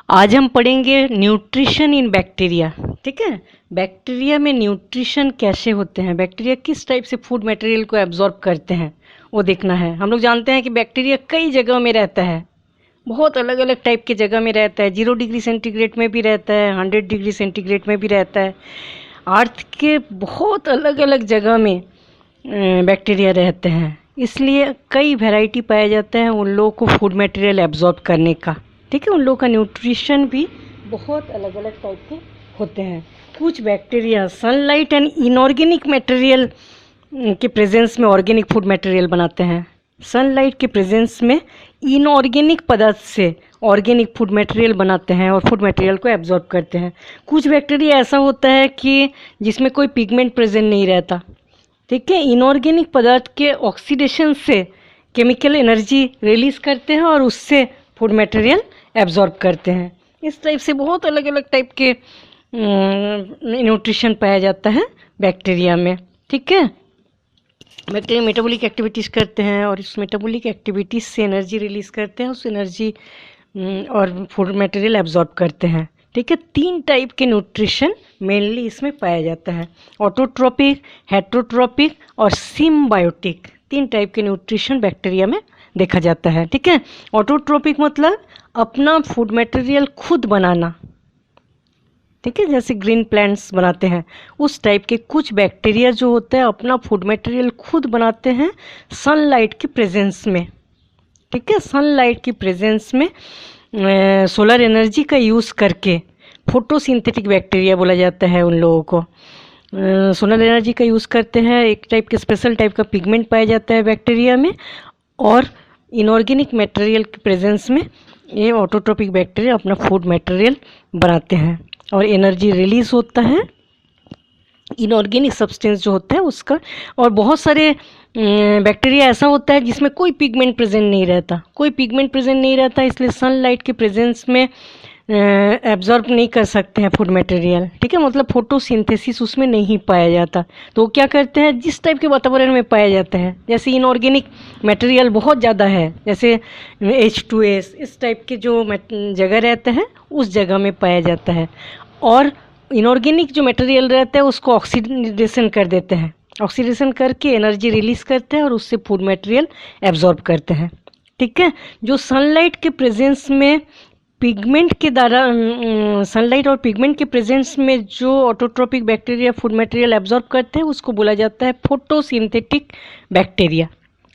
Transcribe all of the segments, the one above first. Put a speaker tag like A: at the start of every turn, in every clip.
A: आज हम पढ़ेंगे न्यूट्रिशन इन बैक्टीरिया। ठीक है, बैक्टीरिया में न्यूट्रिशन कैसे होते हैं, बैक्टीरिया किस टाइप से फूड मटेरियल को एब्जॉर्ब करते हैं वो देखना है। हम लोग जानते हैं कि बैक्टीरिया कई जगह में रहता है, बहुत अलग अलग टाइप की जगह में रहता है। 0 डिग्री सेंटीग्रेड में भी रहता है, 100 डिग्री सेंटीग्रेड में भी रहता है। अर्थ के बहुत अलग अलग जगह में बैक्टीरिया रहते हैं, इसलिए कई वैरायटी पाया जाता है उन लोगों को फूड मटेरियल एब्जॉर्ब करने का। ठीक है, उन लोगों का न्यूट्रिशन भी बहुत अलग अलग टाइप के होते हैं। कुछ bacteria sunlight and inorganic material के प्रेजेंस में ऑर्गेनिक फूड मटेरियल बनाते हैं। सनलाइट के प्रेजेंस में इनऑर्गेनिक पदार्थ से ऑर्गेनिक फूड मटेरियल बनाते हैं और फूड मटेरियल को एब्जॉर्ब करते हैं। कुछ बैक्टीरिया ऐसा होता है कि जिसमें कोई पिगमेंट प्रेजेंट नहीं रहता। ठीक है, इनऑर्गेनिक पदार्थ के ऑक्सीडेशन से केमिकल एनर्जी रिलीज करते हैं और उससे फूड मटेरियल एब्जॉर्ब करते हैं। इस टाइप से बहुत अलग अलग टाइप के न्यूट्रिशन पाया जाता है बैक्टीरिया में। ठीक है, बैक्टीरिया मेटाबॉलिक एक्टिविटीज़ करते हैं और इस मेटाबॉलिक एक्टिविटीज़ से एनर्जी रिलीज करते हैं, उस एनर्जी और फूड मटेरियल एब्जॉर्ब करते हैं। ठीक है, 3 टाइप के न्यूट्रिशन मेनली इसमें पाया जाता है, ऑटोट्रोपिक, हेटरोट्रोपिक और सिम्बायोटिक। 3 टाइप के न्यूट्रिशन बैक्टीरिया में देखा जाता है। ठीक है, ऑटोट्रोपिक मतलब अपना फूड मटेरियल खुद बनाना। ठीक है, जैसे ग्रीन प्लांट्स बनाते हैं उस टाइप के कुछ बैक्टीरिया जो होते हैं अपना फूड मटेरियल खुद बनाते हैं सनलाइट की प्रेजेंस में। ठीक है, सनलाइट की प्रेजेंस में सोलर एनर्जी का यूज़ करके फोटोसिंथेटिक बैक्टीरिया बोला जाता है उन लोगों को। सोलर एनर्जी का यूज़ करते हैं, एक टाइप के स्पेशल टाइप का पिगमेंट पाया जाता है बैक्टीरिया में, और इनऑर्गेनिक मटेरियल के प्रेजेंस में ये ऑटोट्रोपिक बैक्टीरिया अपना फूड मटेरियल बनाते हैं और एनर्जी रिलीज होता है इनऑर्गेनिक सब्सटेंस जो होता है उसका। और बहुत सारे बैक्टीरिया ऐसा होता है जिसमें कोई पिगमेंट प्रेजेंट नहीं रहता, कोई पिगमेंट प्रेजेंट नहीं रहता, इसलिए सनलाइट के प्रेजेंस में एब्जॉर्ब नहीं कर सकते हैं फूड मटेरियल। ठीक है, मतलब फोटोसिंथेसिस उसमें नहीं पाया जाता। तो वो क्या करते हैं, जिस टाइप के वातावरण में पाया जाता है, जैसे इनऑर्गेनिक मटेरियल बहुत ज़्यादा है, जैसे H2S, इस टाइप के जो जगह रहते हैं उस जगह में पाया जाता है। और इनऑर्गेनिक जो मटेरियल रहता है उसको ऑक्सीडेशन कर देते हैं, ऑक्सीडेशन करके एनर्जी रिलीज करते हैं और उससे फूड मटेरियल एब्जॉर्ब करते हैं। ठीक है, जो सनलाइट के प्रेजेंस में पिगमेंट के द्वारा सनलाइट और पिगमेंट के प्रेजेंस में जो autotrophic bacteria food material absorb करते हैं उसको बोला जाता है फोटोसिंथेटिक बैक्टीरिया,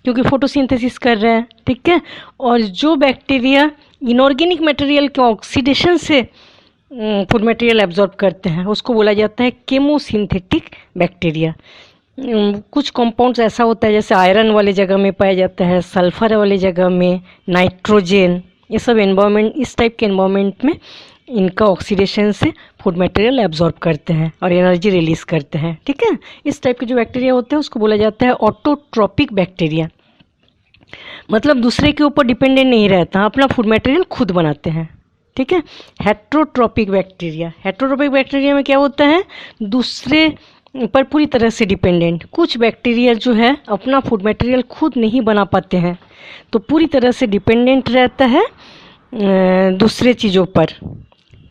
A: क्योंकि फोटोसिंथेसिस कर रहे हैं। ठीक है, और जो बैक्टीरिया इनऑर्गेनिक मटेरियल के ऑक्सीडेशन से फूड मटेरियल एब्जॉर्ब करते हैं उसको बोला जाता है केमोसिंथेटिक बैक्टीरिया। कुछ कंपाउंड्स ऐसा होता है जैसे आयरन वाले जगह में पाया जाता है, सल्फर वाले जगह में, नाइट्रोजन, ये सब एनवायरनमेंट, इस टाइप के एनवायरनमेंट में इनका ऑक्सीडेशन से फूड मटेरियल एब्जॉर्ब करते हैं और एनर्जी रिलीज करते हैं। ठीक है, इस टाइप के जो बैक्टीरिया होते हैं उसको बोला जाता है ऑटोट्रोपिक बैक्टीरिया, मतलब दूसरे के ऊपर डिपेंडेंट नहीं रहता, अपना फूड मटेरियल खुद बनाते हैं। ठीक है, हेट्रोट्रोपिक बैक्टीरिया, हेट्रोट्रोपिक बैक्टीरिया में क्या होता है, दूसरे पर पूरी तरह से डिपेंडेंट। कुछ बैक्टीरिया जो है अपना फूड मटेरियल खुद नहीं बना पाते हैं, तो पूरी तरह से डिपेंडेंट रहता है दूसरे चीज़ों पर।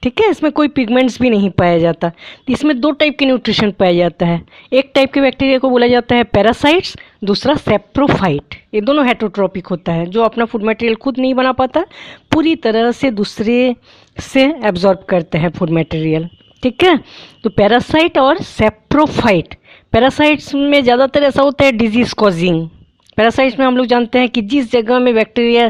A: ठीक है, इसमें कोई पिगमेंट्स भी नहीं पाया जाता। तो इसमें 2 टाइप के न्यूट्रिशन पाया जाता है, एक टाइप के बैक्टीरिया को बोला जाता है पैरासाइट्स, दूसरा सेप्रोफाइट। ये दोनों हेट्रोट्रोपिक होता है, जो अपना फूड मटेरियल खुद नहीं बना पाता, पूरी तरह से दूसरे से एब्जॉर्ब करते हैं फूड मटेरियल। ठीक है, तो पैरासाइट और सेप्रोफाइट। पैरासाइट्स में ज़्यादातर ऐसा होता है डिजीज़ कॉजिंग। पैरासाइट्स में हम लोग जानते हैं कि जिस जगह में बैक्टीरिया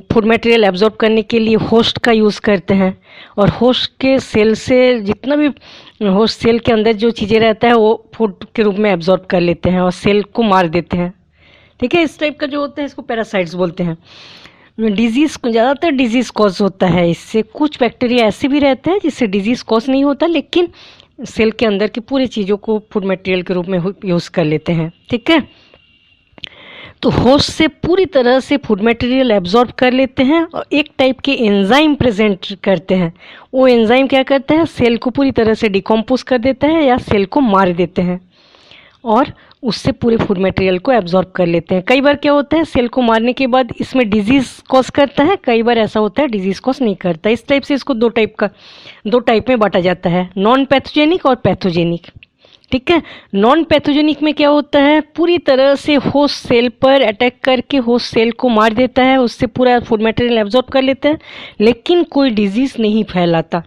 A: फूड मटेरियल एब्जॉर्ब करने के लिए होस्ट का यूज़ करते हैं, और होस्ट के सेल से जितना भी होस्ट सेल के अंदर जो चीज़ें रहता है वो फूड के रूप में एब्जॉर्ब कर लेते हैं और सेल को मार देते हैं। ठीक है, इस टाइप का जो होता है इसको पैरासाइट्स बोलते हैं। डिजीज़, ज़्यादातर डिजीज़ कॉज होता है इससे। कुछ बैक्टीरिया ऐसे भी रहते हैं जिससे डिजीज़ कॉज नहीं होता, लेकिन सेल के अंदर की पूरी चीज़ों को फूड मटेरियल के रूप में यूज़ कर लेते हैं। ठीक है, तो होस्ट से पूरी तरह से फूड मटेरियल एब्जॉर्ब कर लेते हैं और एक टाइप के एंजाइम प्रेजेंट करते हैं। वो एंजाइम क्या करता है, सेल को पूरी तरह से डिकम्पोज कर देता है या सेल को मार देते हैं, और उससे पूरे फूड मटेरियल को एब्जॉर्ब कर लेते हैं। कई बार क्या होता है, सेल को मारने के बाद इसमें डिजीज़ कॉज करता है, कई बार ऐसा होता है डिजीज़ कॉज नहीं करता। इस टाइप से इसको दो टाइप में बांटा जाता है, नॉन पैथोजेनिक और पैथोजेनिक। ठीक है, नॉन पैथोजेनिक में क्या होता है, पूरी तरह से होस्ट सेल पर अटैक करके होस्ट सेल को मार देता है, उससे पूरा फूड मटेरियल एब्जॉर्ब कर लेता है, लेकिन कोई डिजीज़ नहीं फैलाता।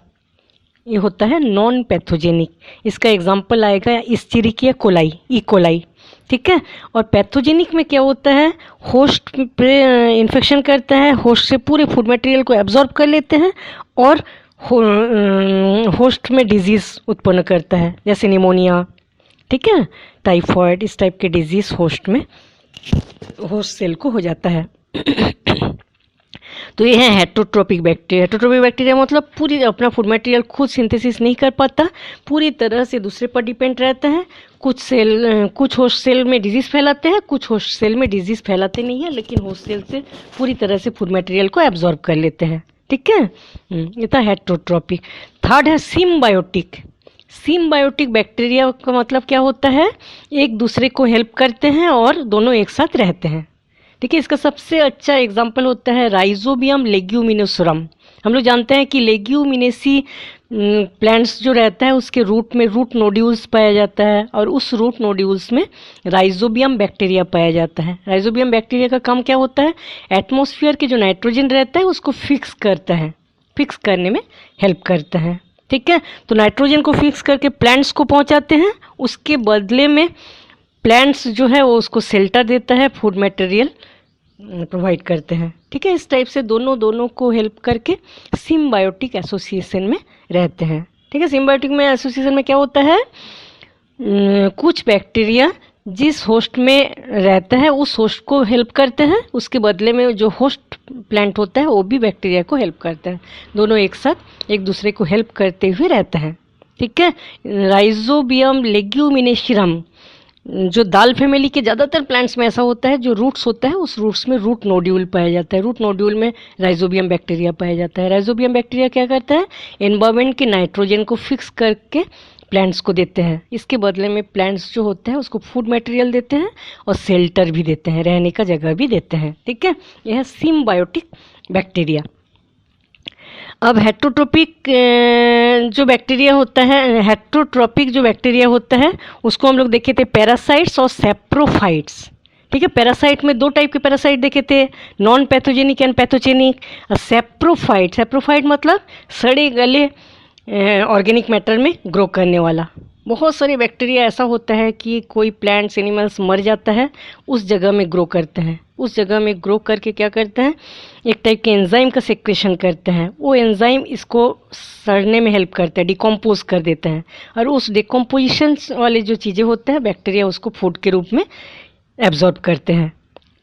A: ये होता है नॉन पैथोजेनिक। इसका एग्जाम्पल आएगा इस्चेरिकिया कोलाई, ई कोलाई। ठीक है, और पैथोजेनिक में क्या होता है, होस्ट पे इन्फेक्शन करता है, होस्ट से पूरे फूड मटेरियल को एब्जॉर्ब कर लेते हैं और होस्ट में डिजीज़ उत्पन्न करता है, जैसे निमोनिया, ठीक है, टाइफॉइड, इस टाइप के डिजीज़ होस्ट में होस्ट सेल को हो जाता है। तो ये है हेटरोट्रोपिक बैक्टीरिया। हेटरोट्रोपिक बैक्टीरिया मतलब पूरी अपना फूड मटेरियल खुद सिंथेसिस नहीं कर पाता, पूरी तरह से दूसरे पर डिपेंड रहता है। कुछ होस्ट सेल में डिजीज़ फैलाते हैं, कुछ होस्ट सेल में डिजीज़ फैलाते नहीं है, लेकिन होस्ट सेल से पूरी तरह से फूड मटेरियल को एब्जॉर्ब कर लेते हैं। ठीक है, ये था हेटरोट्रोपिक। थर्ड है सिम्बायोटिक। सिम्बायोटिक बैक्टीरिया का मतलब क्या होता है, एक दूसरे को हेल्प करते हैं और दोनों एक साथ रहते हैं। ठीक है, इसका सबसे अच्छा एग्जाम्पल होता है राइजोबियम लेग्यूमिनोसोरम। हम लोग जानते हैं कि लेग्यूमिनेसी प्लांट्स जो रहता है उसके रूट में रूट नोड्यूल्स पाया जाता है, और उस रूट नोड्यूल्स में राइजोबियम बैक्टीरिया पाया जाता है। राइजोबियम बैक्टीरिया का काम क्या होता है, एटमॉस्फेयर के जो नाइट्रोजन रहता है उसको फिक्स करता है, फिक्स करने में हेल्प करता है। ठीक है, तो नाइट्रोजन को फिक्स करके प्लांट्स को पहुंचाते हैं, उसके बदले में प्लांट्स जो है वो उसको शेल्टर देता है, फूड मटेरियल प्रोवाइड करते हैं। ठीक है, इस टाइप से दोनों को हेल्प करके सिम्बायोटिक एसोसिएशन में रहते हैं। ठीक है, सिम्बायोटिक में एसोसिएशन में क्या होता है, कुछ बैक्टीरिया जिस होस्ट में रहता है उस होस्ट को हेल्प करते हैं, उसके बदले में जो होस्ट प्लांट होता है वो भी बैक्टीरिया को हेल्प करता है, दोनों एक साथ एक दूसरे को हेल्प करते हुए रहते हैं। ठीक है, राइजोबियम लेग्यूमिनेशियम जो दाल फैमिली के ज़्यादातर प्लांट्स में ऐसा होता है, जो रूट्स होता है उस रूट्स में रूट नोड्यूल पाया जाता है, रूट नोड्यूल में राइजोबियम बैक्टीरिया पाया जाता है। राइजोबियम बैक्टीरिया क्या करता है, एनवायरमेंट के नाइट्रोजन को फिक्स करके प्लांट्स को देते हैं, इसके बदले में प्लांट्स जो होते हैं उसको फूड मटेरियल देते हैं और शेल्टर भी देते हैं, रहने का जगह भी देते हैं। ठीक है, यह है सिम्बायोटिक बैक्टीरिया। अब हेटरोट्रोपिक जो बैक्टीरिया होता है, हेटरोट्रोपिक जो बैक्टीरिया होता है उसको हम लोग देखे थे पैरासाइट्स और सेप्रोफाइट्स। ठीक है, पैरासाइट में दो टाइप के पैरासाइट देखे थे, non pathogenic and pathogenic. Saprophyte मतलब सड़े गले ऑर्गेनिक मैटर में ग्रो करने वाला। बहुत सारे बैक्टीरिया ऐसा होता है कि कोई प्लांट्स एनिमल्स मर जाता है, उस जगह में ग्रो करते हैं, उस जगह में ग्रो करके क्या करते हैं, एक टाइप के एंजाइम का सेक्रेशन करते हैं, वो एंजाइम इसको सड़ने में हेल्प करता है, डिकम्पोज कर देते हैं, और उस डिकम्पोजिशन वाले जो चीज़ें होते हैं बैक्टीरिया उसको फूड के रूप में एब्जॉर्ब करते हैं।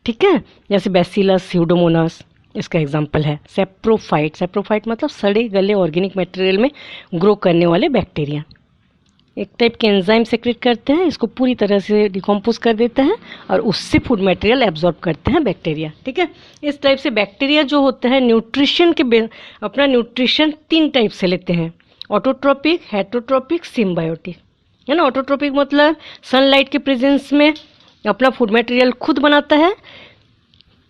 A: ठीक है, जैसे बैसिलस स्यूडोमोनास इसका एग्जाम्पल है। सेप्रोफाइट मतलब सड़े गले ऑर्गेनिक मटेरियल में ग्रो करने वाले बैक्टीरिया एक टाइप के एंजाइम सेक्रेट करते हैं, इसको पूरी तरह से डिकम्पोज कर देते हैं और उससे फूड मटेरियल एब्जॉर्ब करते हैं बैक्टीरिया। ठीक है, इस टाइप से बैक्टीरिया जो होता है न्यूट्रिशन के अपना न्यूट्रिशन तीन टाइप से लेते हैं, ऑटोट्रोपिक, हेटरोट्रोपिक, सिम्बायोटिक। है ना, ऑटोट्रोपिक मतलब सनलाइट के प्रेजेंस में अपना फूड मटेरियल खुद बनाता है।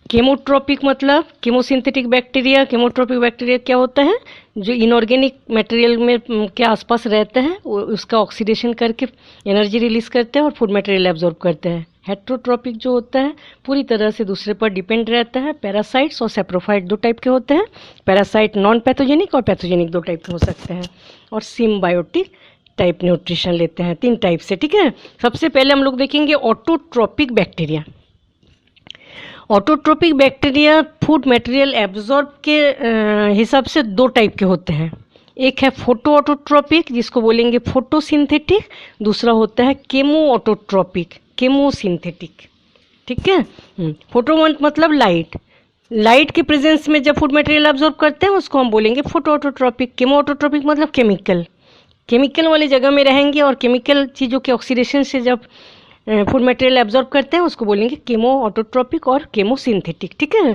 A: केमोट्रोपिक मतलब केमोसिंथेटिक बैक्टीरिया। केमोट्रोपिक बैक्टीरिया क्या होता है, जो इनऑर्गेनिक मटेरियल में के आसपास रहता है वो उसका ऑक्सीडेशन करके एनर्जी रिलीज करते हैं और फूड मटेरियल एब्जॉर्ब करते हैं। हेटरोट्रोपिक जो होता है पूरी तरह से दूसरे पर डिपेंड रहता है। पैरासाइट्स और सेप्रोफाइट दो टाइप के होते हैं, पैरासाइट नॉन पैथोजेनिक और पैथोजेनिक दो टाइप के हो सकते हैं, और सिम्बायोटिक टाइप न्यूट्रिशन लेते हैं तीन टाइप से। ठीक है, सबसे पहले हम लोग देखेंगे autotrophic bacteria. Autotrophic bacteria food material absorb के हिसाब से दो टाइप के होते हैं, एक है फोटो ऑटोट्रोपिक जिसको बोलेंगे फोटोसिंथेटिक, दूसरा होता है केमो ऑटोट्रोपिक, केमोसिंथेटिक। ठीक है, फोटो मतलब लाइट के प्रेजेंस में जब फूड मटेरियल एब्जॉर्ब करते हैं उसको हम बोलेंगे फोटो ऑटोट्रोपिक। केमो ऑटोट्रोपिक मतलब केमिकल वाली जगह में रहेंगे और केमिकल चीज़ों के ऑक्सीडेशन से जब फूड मटेरियल एब्जॉर्ब करते हैं उसको बोलेंगे केमो ऑटोट्रोपिक और केमोसिंथेटिक। ठीक है,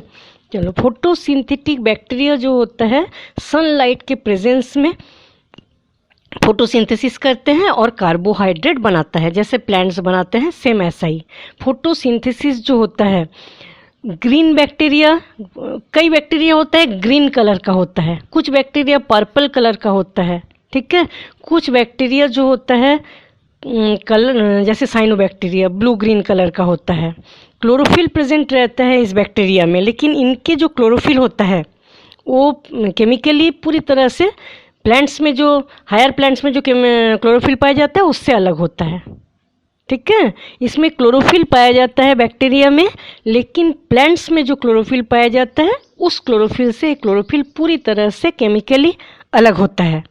A: चलो फोटोसिंथेटिक बैक्टीरिया जो होता है सनलाइट के प्रेजेंस में फोटोसिंथेसिस करते हैं और कार्बोहाइड्रेट बनाता है, जैसे प्लांट्स बनाते हैं सेम ऐसा ही। फोटोसिंथेसिस जो होता है, ग्रीन बैक्टीरिया, कई बैक्टीरिया होता है ग्रीन कलर का होता है, कुछ बैक्टीरिया पर्पल कलर का होता है, ठीक है। कुछ बैक्टीरिया जो होता है कलर, जैसे साइनोबैक्टीरिया ब्लू ग्रीन कलर का होता है। क्लोरोफिल प्रेजेंट रहता है इस बैक्टीरिया में, लेकिन इनके जो क्लोरोफिल होता है वो केमिकली पूरी तरह से प्लांट्स में, जो हायर प्लांट्स में जो क्लोरोफिल पाया जाता है उससे अलग होता है, ठीक है। इसमें क्लोरोफिल पाया जाता है बैक्टीरिया में, लेकिन प्लांट्स में जो क्लोरोफिल पाया जाता है उस क्लोरोफिल से क्लोरोफिल पूरी तरह से केमिकली अलग होता है,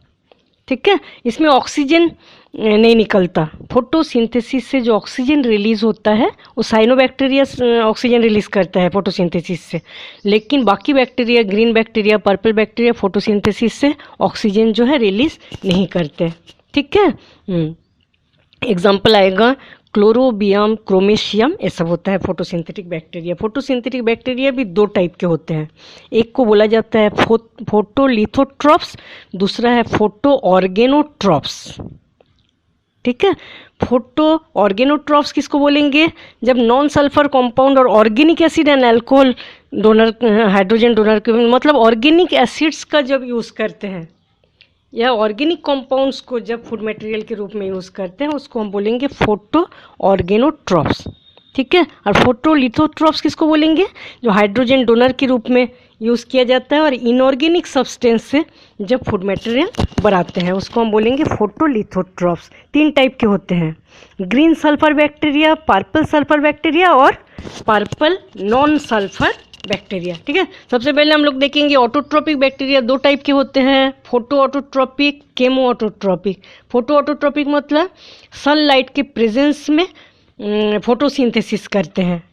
A: ठीक है। इसमें ऑक्सीजन नहीं निकलता। फोटोसिंथेसिस से जो ऑक्सीजन रिलीज होता है वो साइनोबैक्टीरिया ऑक्सीजन रिलीज करता है फोटोसिंथेसिस से, लेकिन बाकी bacteria, green bacteria, purple bacteria photosynthesis से ऑक्सीजन जो है रिलीज नहीं करते, ठीक है। एग्जाम्पल आएगा क्लोरोबियम, क्रोमेशियम, ये सब होता है फोटोसिंथेटिक बैक्टीरिया। फोटोसिंथेटिक बैक्टीरिया भी दो टाइप के होते हैं, एक को बोला जाता है फोटोलिथोट्रॉप्स, दूसरा है फोटो ऑर्गेनोट्रॉप्स, ठीक है। फोटो ऑर्गेनोट्रॉप्स किसको बोलेंगे? जब नॉन सल्फर कंपाउंड और organic acid and alcohol donor, hydrogen donor के, मतलब ऑर्गेनिक एसिड्स का जब यूज़ करते हैं या ऑर्गेनिक कंपाउंड्स को जब फूड मटेरियल के रूप में यूज़ करते हैं उसको हम बोलेंगे फोटो ऑर्गेनोट्रॉप्स, ठीक है। और फोटोलिथोट्रॉप्स किसको बोलेंगे? जो हाइड्रोजन डोनर के रूप में यूज़ किया जाता है और इनऑर्गेनिक सब्सटेंस से जब फूड मटेरियल बनाते हैं उसको हम बोलेंगे फोटोलिथोट्रॉप्स। तीन टाइप के होते हैं, green sulphur bacteria, purple sulphur bacteria और पर्पल नॉन सल्फर बैक्टीरिया, ठीक है। सबसे पहले हम लोग देखेंगे ऑटोट्रोपिक बैक्टीरिया। दो टाइप के होते हैं, photo autotrophic, chemo autotrophic. Photo autotrophic मतलब सनलाइट के प्रेजेंस में फोटोसिंथेसिस करते हैं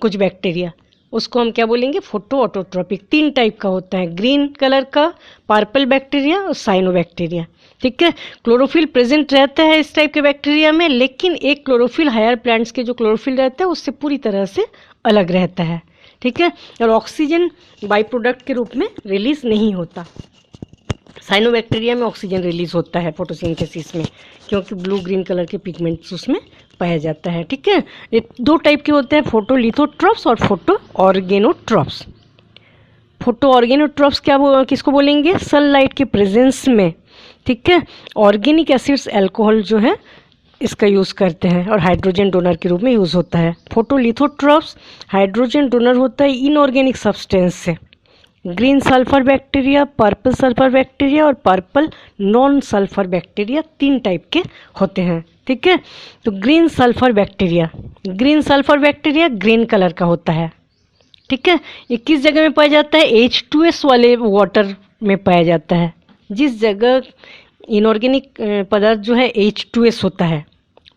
A: कुछ बैक्टीरिया, उसको हम क्या बोलेंगे? Photo autotrophic. तीन टाइप का होता है, ग्रीन कलर का, पर्पल बैक्टीरिया और साइनोबैक्टीरिया, ठीक है। क्लोरोफिल प्रेजेंट रहता है इस टाइप के बैक्टीरिया में, लेकिन एक क्लोरोफिल हायर प्लांट्स के जो क्लोरोफिल रहता है उससे पूरी तरह से अलग रहता है, ठीक है। और ऑक्सीजन बाई प्रोडक्ट के रूप में रिलीज नहीं होता। साइनोबैक्टीरिया में ऑक्सीजन रिलीज होता है फोटोसिंथेसिस में, क्योंकि ब्लू ग्रीन कलर के पिगमेंट्स उसमें पाया जाता है, ठीक है। ये दो टाइप के होते हैं, फोटोलिथोट्रॉप्स और फोटो ऑर्गेनोट्रॉप्स। फोटो ऑर्गेनोट्रॉप्स किसको बोलेंगे? सनलाइट के प्रेजेंस में, ठीक है, ऑर्गेनिक एसिड्स, अल्कोहल जो है इसका यूज़ करते हैं और हाइड्रोजन डोनर के रूप में यूज़ होता है। फोटोलिथोट्रॉप्स हाइड्रोजन डोनर होता है इनऑर्गेनिक सब्सटेंस से। Green sulphur bacteria, purple sulphur bacteria और पर्पल नॉन सल्फर बैक्टीरिया तीन टाइप के होते हैं, ठीक है। तो green sulphur bacteria, green colour का होता है, ठीक है। ये किस जगह में पाया जाता है? H2S वाले वाटर में पाया जाता है। जिस जगह इनऑर्गेनिक पदार्थ जो है H2S होता है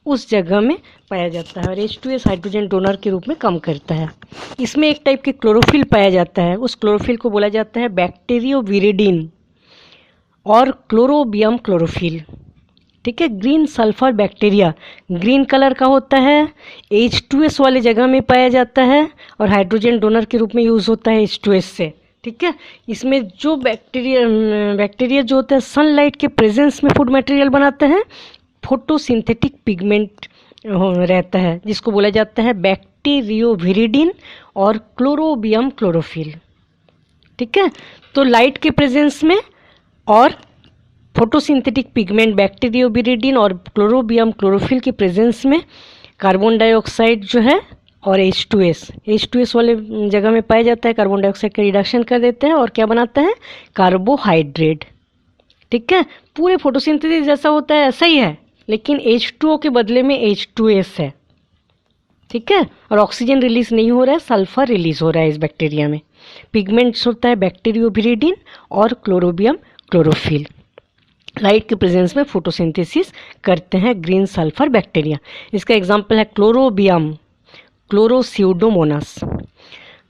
A: उस जगह में पाया जाता है और H2S हाइड्रोजन डोनर के रूप में काम करता है। इसमें एक टाइप के क्लोरोफिल पाया जाता है, उस क्लोरोफिल को बोला जाता है बैक्टीरियोविरिडिन और क्लोरोबियम क्लोरोफिल, ठीक है। Green sulphur bacteria green colour का होता है, H2S वाले जगह में पाया जाता है और हाइड्रोजन डोनर के रूप में यूज़ होता है H2S से, ठीक है। इसमें जो बैक्टीरिया जो होता है सनलाइट के प्रेजेंस में फूड मटेरियल बनाते हैं, फोटोसिंथेटिक पिगमेंट रहता है जिसको बोला जाता है बैक्टीरियोविरिडिन और क्लोरोबियम क्लोरोफिल, ठीक है। तो लाइट के प्रेजेंस में और फोटोसिंथेटिक पिगमेंट बैक्टीरियोविरिडिन और क्लोरोबियम क्लोरोफिल के प्रेजेंस में कार्बन डाइऑक्साइड जो है और H2S वाले जगह में पाया जाता है, कार्बन डाइऑक्साइड का रिडक्शन कर देते हैं और क्या बनाता है? कार्बोहाइड्रेट, ठीक है। पूरे फोटोसिंथेसिस जैसा होता है ऐसा ही है, लेकिन H2O के बदले में H2S है, ठीक है। और ऑक्सीजन रिलीज नहीं हो रहा है, सल्फर रिलीज हो रहा है इस बैक्टीरिया में। पिगमेंट्स होता है बैक्टीरियोविरिडिन और क्लोरोबियम क्लोरोफिल। लाइट के प्रेजेंस में फोटोसिंथेसिस करते हैं ग्रीन सल्फर बैक्टीरिया। इसका एग्जांपल है क्लोरोबियम, क्लोरोस्यूडोमोनास।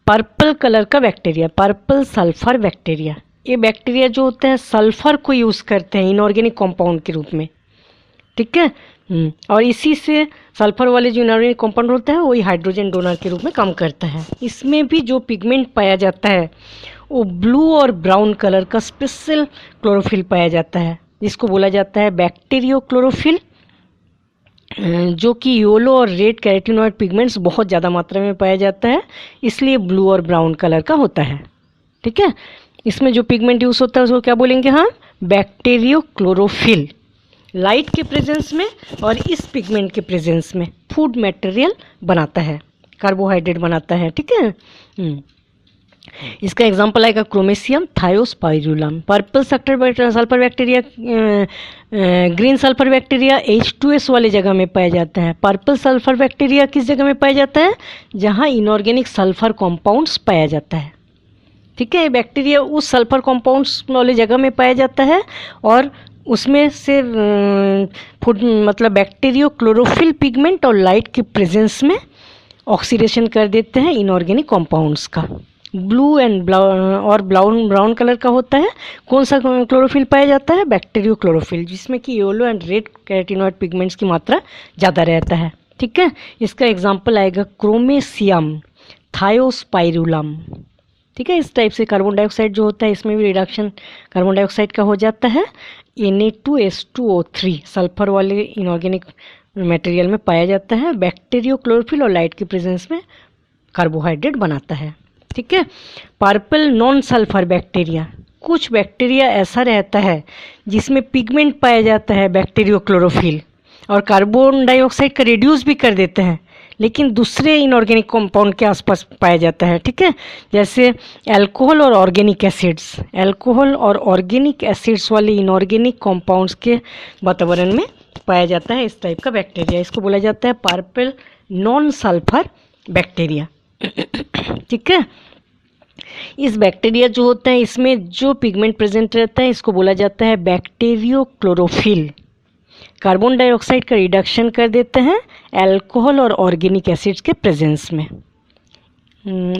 A: पर्पल कलर का बैक्टीरिया, पर्पल सल्फर बैक्टीरिया। ये बैक्टीरिया जो होते हैं सल्फर को यूज़ करते हैं इनऑर्गेनिक कंपाउंड के रूप में, ठीक है। और इसी से सल्फर वाले जो इनऑर्गेनिक कंपाउंड होता है वही हाइड्रोजन डोनर के रूप में काम करता है। इसमें भी जो पिगमेंट पाया जाता है वो ब्लू और ब्राउन कलर का स्पेशल क्लोरोफिल पाया जाता है, जिसको बोला जाता है बैक्टीरियोक्लोरोफिल, जो कि येलो और रेड कैरोटीनॉइड पिगमेंट्स बहुत ज़्यादा मात्रा में पाया जाता है, इसलिए ब्लू और ब्राउन कलर का होता है। ठीक है, इसमें जो पिगमेंट यूज़ होता है उसको क्या बोलेंगे हम? बैक्टीरियोक्लोरोफिल। लाइट के प्रेजेंस में और इस पिगमेंट के प्रेजेंस में फूड मटेरियल बनाता है, कार्बोहाइड्रेट बनाता है। ठीक है, इसका एग्जांपल आएगा Chromatium Thiospirillum, purple sulphur bacteria, green sulphur bacteria H2S वाले जगह में पाया जाता है। पर्पल सल्फर बैक्टीरिया किस जगह में पाया जाता है? जहाँ इनऑर्गेनिक सल्फर कॉम्पाउंड्स पाया जाता है। ठीक है, बैक्टीरिया उस सल्फर कॉम्पाउंड्स वाले जगह में पाया जाता है और उसमें से फूड मतलब बैक्टीरियोक्लोरोफिल पिगमेंट और लाइट के प्रेजेंस में ऑक्सीडेशन कर देते हैं इनऑर्गेनिक कॉम्पाउंड्स का। ब्लू एंड ब्राउन कलर का होता है। कौन सा क्लोरोफिल पाया जाता है? बैक्टीरियोक्लोरोफिल, जिसमें कि yellow and red carotenoid pigments की मात्रा ज़्यादा रहता है। ठीक है, इसका एग्जांपल आएगा क्रोमेशियम थायोस्पाइरुलम। ठीक है, इस टाइप से कार्बन डाइऑक्साइड जो होता है इसमें भी रिडक्शन कार्बन डाइऑक्साइड का हो जाता है। Na2H2O3 सल्फर वाले इनऑर्गेनिक मटेरियल में पाया जाता है। बैक्टीरियोक्लोरोफिल और लाइट के प्रेजेंस में कार्बोहाइड्रेट बनाता है। ठीक है, पर्पल नॉन सल्फर बैक्टीरिया, कुछ बैक्टीरिया ऐसा रहता है जिसमें पिगमेंट पाया जाता है बैक्टीरियोक्लोरोफिल और कार्बन डाइऑक्साइड का रिड्यूस भी कर देते हैं, लेकिन दूसरे इनऑर्गेनिक कंपाउंड के आसपास पाया जाता है। ठीक है, जैसे अल्कोहल और ऑर्गेनिक एसिड्स, अल्कोहल और ऑर्गेनिक एसिड्स वाले इनऑर्गेनिक कंपाउंड्स के वातावरण में पाया जाता है इस टाइप का बैक्टीरिया। इसको बोला जाता है पर्पल नॉन सल्फर बैक्टीरिया। ठीक है, इस बैक्टीरिया जो होता है इसमें जो पिगमेंट प्रेजेंट रहता है इसको बोला जाता है बैक्टीरियोक्लोरोफिल। कार्बन डाइऑक्साइड का रिडक्शन कर देते हैं अल्कोहल और ऑर्गेनिक एसिड्स के प्रेजेंस में।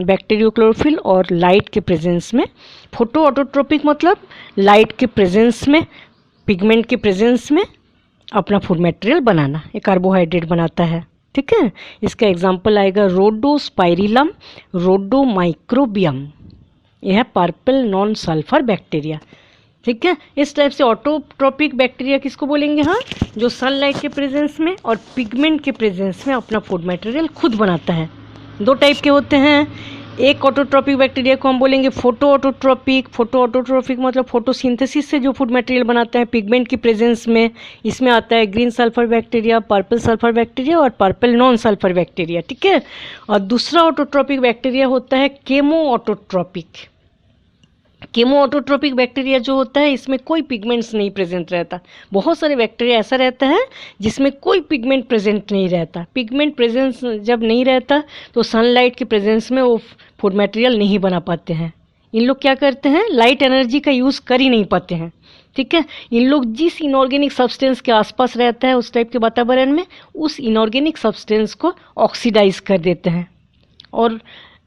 A: बैक्टीरियोक्लोरोफिल और लाइट के प्रेजेंस में। फोटो ऑटोट्रोपिक मतलब लाइट के प्रेजेंस में, पिगमेंट के प्रेजेंस में अपना फूड मटेरियल बनाना, ये कार्बोहाइड्रेट बनाता है। ठीक है, इसका एग्जांपल आएगा रोडोस्पाइरिलम, रोडोमाइक्रोबियम, यह है पर्पल नॉन सल्फर बैक्टीरिया। ठीक है, इस टाइप से ऑटोट्रोपिक बैक्टीरिया किसको बोलेंगे? हाँ, जो सनलाइट के प्रेजेंस में और पिगमेंट के प्रेजेंस में अपना फूड मटेरियल खुद बनाता है। दो टाइप के होते हैं। एक ऑटोट्रोपिक बैक्टीरिया को हम बोलेंगे फोटो ऑटोट्रोपिक। फोटो ऑटोट्रोपिक मतलब फोटोसिंथेसिस से जो फूड मटेरियल बनाता है पिगमेंट की प्रेजेंस में। इसमें आता है green sulphur bacteria, purple sulphur bacteria और पर्पल नॉन सल्फर बैक्टीरिया। ठीक है, और दूसरा ऑटोट्रोपिक बैक्टीरिया होता है chemo autotrophic. Chemo autotrophic bacteria जो होता है इसमें कोई पिगमेंट्स नहीं प्रेजेंट रहता। बहुत सारे बैक्टीरिया ऐसा रहता है जिसमें कोई पिगमेंट प्रेजेंट नहीं रहता। पिगमेंट प्रेजेंस जब नहीं रहता तो सनलाइट के प्रेजेंस में वो फूड मटेरियल नहीं बना पाते हैं। इन लोग क्या करते हैं? लाइट एनर्जी का यूज़ कर ही नहीं पाते हैं। ठीक है, इन लोग जिस इनऑर्गेनिक सब्सटेंस के आसपास रहता है उस टाइप के वातावरण में उस इनऑर्गेनिक सब्सटेंस को ऑक्सीडाइज कर देते हैं और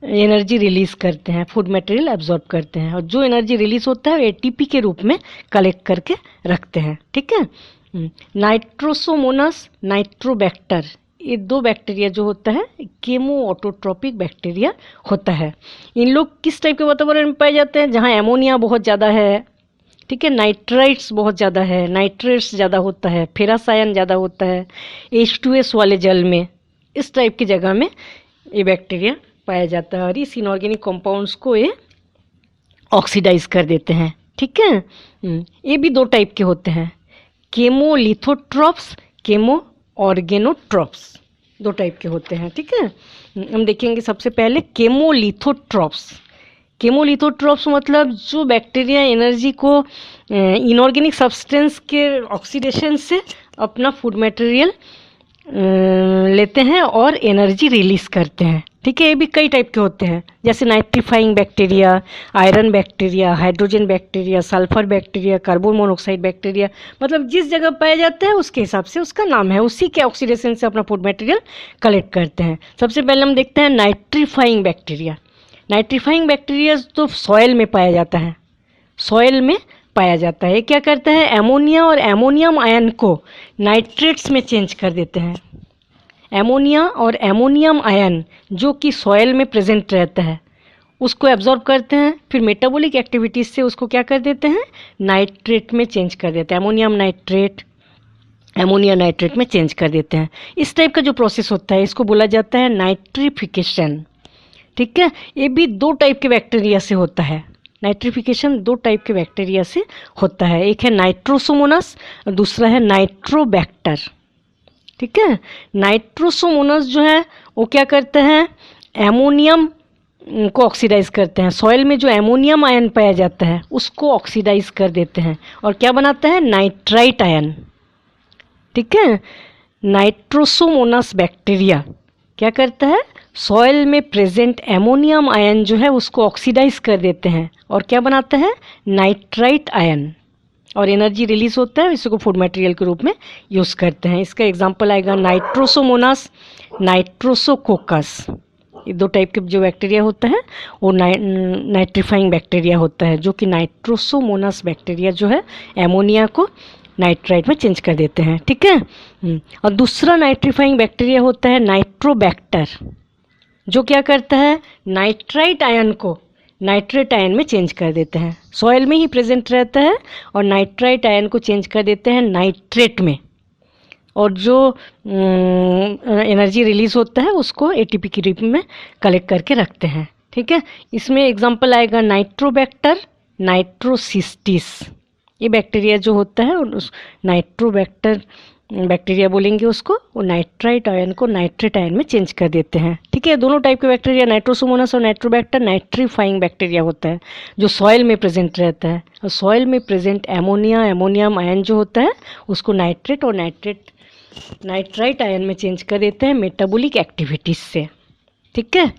A: एनर्जी रिलीज करते हैं, फूड मटेरियल एब्जॉर्ब करते हैं, और जो एनर्जी रिलीज होता है एटीपी के रूप में कलेक्ट करके रखते हैं। ठीक है, नाइट्रोसोमोनास, नाइट्रोबैक्टर, ये दो बैक्टीरिया जो होता है केमो ऑटोट्रोपिक बैक्टीरिया होता है। इन लोग किस टाइप के वातावरण में पाए जाते हैं? जहाँ एमोनिया बहुत ज़्यादा है। ठीक है, नाइट्राइट्स बहुत ज़्यादा है, नाइट्रेट्स ज़्यादा होता है, फेरस आयन ज़्यादा होता है H2S वाले जल में, इस टाइप की जगह में ये बैक्टीरिया पाया जाता है और इस इनऑर्गेनिक कंपाउंड्स को ये ऑक्सीडाइज कर देते हैं। ठीक है, ये भी दो टाइप के होते हैं, केमोलिथोट्रॉप्स, केमो ऑर्गेनोट्रॉप्स, दो टाइप के होते हैं। ठीक है, हम देखेंगे सबसे पहले केमोलिथोट्रॉप्स। केमोलिथोट्रॉप्स मतलब जो बैक्टीरिया एनर्जी को इनऑर्गेनिक सब्सटेंस के ऑक्सीडेशन से अपना फूड मटेरियल लेते हैं और एनर्जी रिलीज करते हैं। ठीक है, ये भी कई टाइप के होते हैं, जैसे nitrifying bacteria, iron bacteria, hydrogen bacteria, sulphur bacteria, carbon monoxide bacteria, मतलब जिस जगह पाया जाता है उसके हिसाब से उसका नाम है, उसी के ऑक्सीडेशन से अपना फूड मटेरियल कलेक्ट करते हैं। सबसे पहले हम देखते हैं नाइट्रीफाइंग बैक्टीरिया। नाइट्रीफाइंग बैक्टीरिया तो सॉयल में पाया जाता है, सॉयल में पाया जाता है। ये क्या करता है? एमोनिया और एमोनियम आयन को नाइट्रेट्स में चेंज कर देते हैं। एमोनिया और एमोनियम आयन जो कि सॉयल में प्रेजेंट रहता है उसको एब्जॉर्ब करते हैं, फिर मेटाबॉलिक एक्टिविटीज से उसको क्या कर देते हैं, नाइट्रेट में चेंज कर देते हैं, अमोनिया नाइट्रेट में चेंज कर देते हैं। इस टाइप का जो प्रोसेस होता है इसको बोला जाता है नाइट्रिफिकेशन। ठीक है, ये भी 2 टाइप के बैक्टीरिया से होता है। नाइट्रिफिकेशन 2 टाइप के बैक्टीरिया से होता है, एक है नाइट्रोसोमोनास और दूसरा है नाइट्रोबैक्टर। ठीक है, नाइट्रोसोमोनास जो है वो क्या करते हैं, एमोनियम को ऑक्सीडाइज करते हैं। सॉइल में जो एमोनियम आयन पाया जाता है उसको ऑक्सीडाइज कर देते हैं और क्या बनाता है, नाइट्राइट आयन। ठीक है, नाइट्रोसोमोनास बैक्टीरिया क्या करता है, सॉइल में प्रेजेंट एमोनियम आयन जो है उसको ऑक्सीडाइज कर देते हैं और क्या बनाता है, नाइट्राइट आयन, और एनर्जी रिलीज होता है, इसको फूड मटेरियल के रूप में यूज़ करते हैं। इसका एग्जांपल आएगा नाइट्रोसोमोनास, नाइट्रोसोकोकस। ये 2 टाइप के जो बैक्टीरिया होता है वो नाइट्रीफाइंग बैक्टीरिया होता है, जो कि नाइट्रोसोमोनास बैक्टीरिया जो है एमोनिया को नाइट्राइट में चेंज कर देते हैं। ठीक है, और दूसरा नाइट्रीफाइंग बैक्टीरिया होता है नाइट्रोबैक्टर, जो क्या करता है, नाइट्राइट आयन को नाइट्रेट आयन में चेंज कर देते हैं। सॉइल में ही प्रेजेंट रहता है और नाइट्राइट आयन को चेंज कर देते हैं नाइट्रेट में, और जो एनर्जी रिलीज होता है उसको एटीपी के रूप में कलेक्ट करके रखते हैं। ठीक है, इसमें एग्जांपल आएगा नाइट्रोबैक्टर, नाइट्रोसिस्टिस। ये बैक्टीरिया जो होता है उस नाइट्रोबैक्टर बैक्टीरिया बोलेंगे उसको, वो नाइट्राइट आयन को नाइट्रेट आयन में चेंज कर देते हैं। ठीक है, दोनों टाइप के बैक्टीरिया नाइट्रोसोमोनास और नाइट्रोबैक्टर नाइट्रीफाइंग बैक्टीरिया होता है जो सॉइल में प्रेजेंट रहता है, और सॉइल में प्रेजेंट एमोनियम आयन जो होता है उसको नाइट्रेट और नाइट्राइट आयन में चेंज कर देते हैं मेटाबॉलिक एक्टिविटीज से। ठीक है,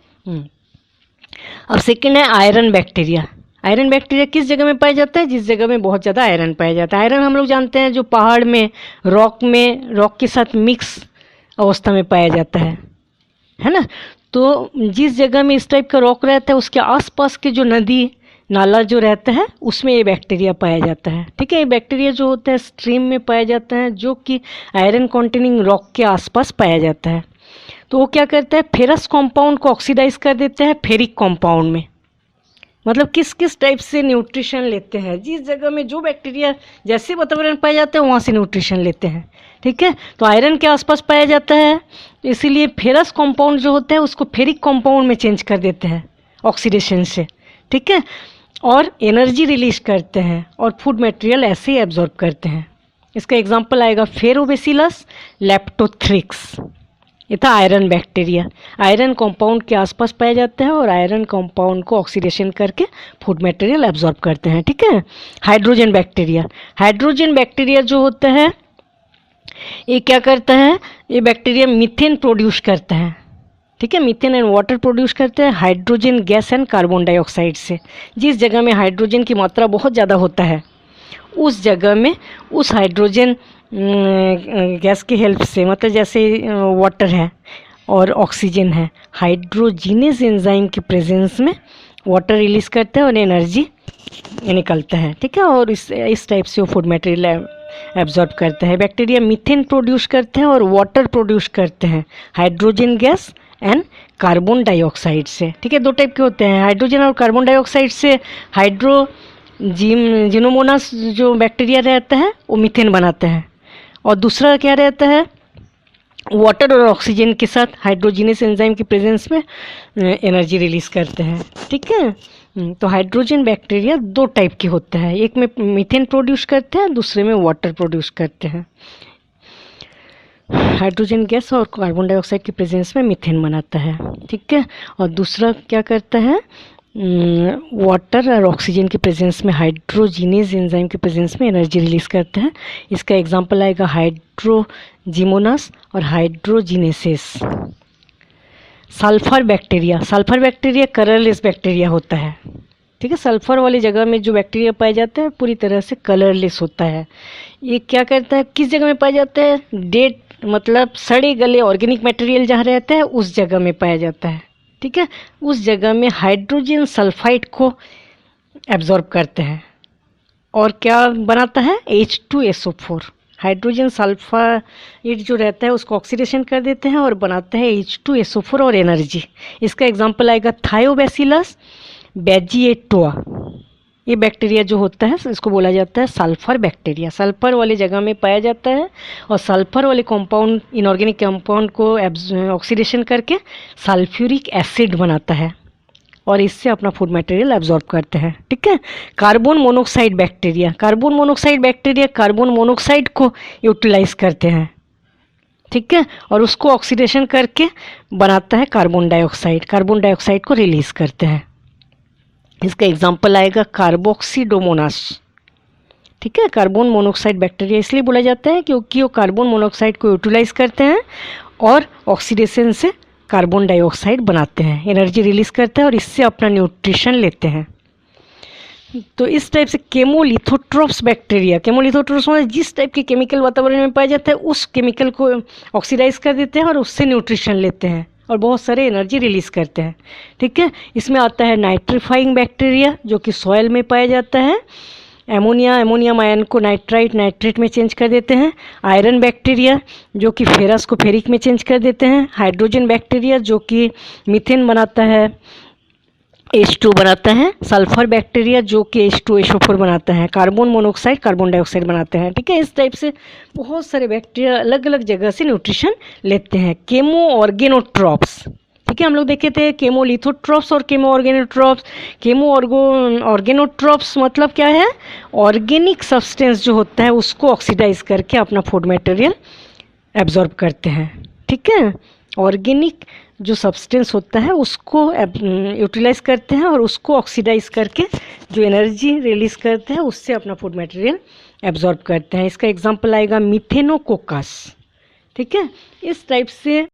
A: अब सेकेंड है आयरन बैक्टीरिया। आयरन बैक्टीरिया किस जगह में पाया जाता है, जिस जगह में बहुत ज़्यादा आयरन पाया जाता है। आयरन हम लोग जानते हैं जो पहाड़ में रॉक के साथ मिक्स अवस्था में पाया जाता है ना। तो जिस जगह में इस टाइप का रॉक रहता है उसके आसपास के जो नदी नाला जो रहता है उसमें ये बैक्टीरिया पाया जाता है। ठीक है, ये बैक्टीरिया जो होता है स्ट्रीम में पाया जाता है, जो कि आयरन कॉन्टेनिंग रॉक के आसपास पाया जाता है। तो वो क्या करता है, फेरस कंपाउंड को ऑक्सीडाइज कर देते हैं फेरिक कंपाउंड में। मतलब किस किस टाइप से न्यूट्रिशन लेते हैं, जिस जगह में जो बैक्टीरिया जैसे वातावरण पाया जाता है वहाँ से न्यूट्रिशन लेते हैं। ठीक है, तो आयरन के आसपास पाया जाता है, इसीलिए फेरस कंपाउंड जो होता है उसको फेरिक कंपाउंड में चेंज कर देते हैं ऑक्सीडेशन से। ठीक है, और एनर्जी रिलीज करते हैं और फूड मटेरियल ऐसे ही एब्जॉर्ब करते हैं। इसका एग्जांपल आएगा फेरोबैसिलस लेप्टोथ्रिक्स। ये था आयरन बैक्टीरिया, आयरन कंपाउंड के आसपास पाया जाता है और आयरन कंपाउंड को ऑक्सीडेशन करके फूड मटेरियल एब्जॉर्ब करते हैं। ठीक है, हाइड्रोजन बैक्टीरिया जो होता है ये क्या करता है, ये बैक्टीरिया मीथेन प्रोड्यूस करता है। ठीक है, मीथेन एंड वाटर प्रोड्यूस करते हैं hydrogen gas and carbon dioxide से। जिस जगह में हाइड्रोजन की मात्रा बहुत ज़्यादा होता है उस जगह में उस हाइड्रोजन गैस की हेल्प से, मतलब जैसे वाटर है और ऑक्सीजन है, हाइड्रोजीनेस एंजाइम की प्रेजेंस में वाटर रिलीज करता है और एनर्जी निकलता है। ठीक है, और इस टाइप से वो फूड मटेरियल एब्जॉर्ब करता है। बैक्टीरिया मीथेन प्रोड्यूस करते हैं और वाटर प्रोड्यूस करते हैं hydrogen gas and carbon dioxide से। ठीक है, 2 टाइप के होते हैं, हाइड्रोजन और कार्बन डाइऑक्साइड से जिनोमोनास जो बैक्टीरिया रहता है वो मीथेन बनाता है, और दूसरा क्या रहता है, वाटर और ऑक्सीजन के साथ हाइड्रोजीनेस एंजाइम की प्रेजेंस में एनर्जी रिलीज करते हैं। ठीक है, तो हाइड्रोजन बैक्टीरिया 2 टाइप के होते हैं, एक में मीथेन प्रोड्यूस करते हैं, दूसरे में वाटर प्रोड्यूस करते हैं। हाइड्रोजन गैस और कार्बन डाइऑक्साइड की प्रेजेंस में मीथेन बनाता है। ठीक है, और दूसरा क्या करता है, वाटर और ऑक्सीजन की प्रेजेंस में हाइड्रोजीनेस एंजाइम की प्रेजेंस में एनर्जी रिलीज करते हैं। इसका एग्जांपल आएगा हाइड्रोजिमोनास और हाइड्रोजिनेसिस। सल्फर बैक्टीरिया कलरलेस बैक्टीरिया होता है। ठीक है, सल्फर वाली जगह में जो बैक्टीरिया पाया जाता है पूरी तरह से कलरलेस होता है। ये क्या करता है, किस जगह में पाया जाता है, डेड मतलब सड़े गले ऑर्गेनिक मटेरियल जहाँ रहता है उस जगह में पाया जाता है। ठीक है, उस जगह में हाइड्रोजन सल्फाइड को एब्जॉर्ब करते हैं और क्या बनाता है, H2SO4। हाइड्रोजन सल्फाइड जो रहता है उसको ऑक्सीडेशन कर देते हैं और बनाते हैं H2SO4 और एनर्जी। इसका एग्जांपल आएगा थायोबैसिलस बेजिएटोआ। ये बैक्टीरिया जो होता है इसको बोला जाता है सल्फर बैक्टीरिया। सल्फर वाली जगह में पाया जाता है और सल्फर वाले कंपाउंड, इनऑर्गेनिक कंपाउंड को ऑक्सीडेशन करके सल्फ्यूरिक एसिड बनाता है और इससे अपना फूड मटेरियल एब्जॉर्ब करते हैं। ठीक है। Carbon monoxide bacteria. Carbon monoxide bacteria carbon monoxide को यूटिलाइज करते हैं। ठीक है। और उसको ऑक्सीडेशन करके बनाता है कार्बन डाइऑक्साइड। कार्बन डाइऑक्साइड को रिलीज करते हैं। इसका एग्जाम्पल आएगा कार्बोक्सीडोमोनास। ठीक है। कार्बन मोनोक्साइड बैक्टीरिया इसलिए बोला जाता है क्योंकि वो कार्बन मोनोक्साइड को यूटिलाइज करते हैं और ऑक्सीडेशन से कार्बन डाइऑक्साइड बनाते हैं, एनर्जी रिलीज करते हैं और इससे अपना न्यूट्रिशन लेते हैं। तो इस टाइप से केमोलिथोट्रोप्स बैक्टीरिया, केमोलिथोट्रोप्स मतलब जिस टाइप के केमिकल वातावरण में पाया जाता है उस केमिकल को ऑक्सीडाइज कर देते हैं और उससे न्यूट्रिशन लेते हैं और बहुत सारे एनर्जी रिलीज करते हैं। ठीक है। इसमें आता है नाइट्रीफाइंग बैक्टीरिया जो कि सॉइल में पाया जाता है। अमोनियम आयन को नाइट्रेट में चेंज कर देते हैं। आयरन बैक्टीरिया जो कि फेरस को फेरिक में चेंज कर देते हैं। हाइड्रोजन बैक्टीरिया जो कि मीथेन बनाता है, H2 बनाता है। सल्फर बैक्टीरिया जो कि H2SO4 बनाता है। कार्बन मोनोक्साइड कार्बन डाइऑक्साइड बनाते हैं। ठीक है। इस टाइप से बहुत सारे बैक्टीरिया अलग अलग जगह से न्यूट्रिशन लेते हैं। केमो ऑर्गेनोट्रॉप्स। ठीक है। हम लोग देखे थे केमोलिथोट्रॉप्स और केमो ऑर्गेनोट्रॉप्स। केमो ऑर्गेनोट्रॉप्स मतलब क्या है? ऑर्गेनिक सब्सटेंस जो होता है उसको ऑक्सीडाइज करके अपना फूड मटेरियल एब्जॉर्ब करते हैं। ठीक है। ऑर्गेनिक जो सब्सटेंस होता है उसको यूटिलाइज करते हैं और उसको ऑक्सीडाइज करके जो एनर्जी रिलीज करते हैं उससे अपना फूड मटेरियल एब्जॉर्ब करते हैं। इसका एग्जांपल आएगा मिथेनोकोकस। ठीक है। इस टाइप से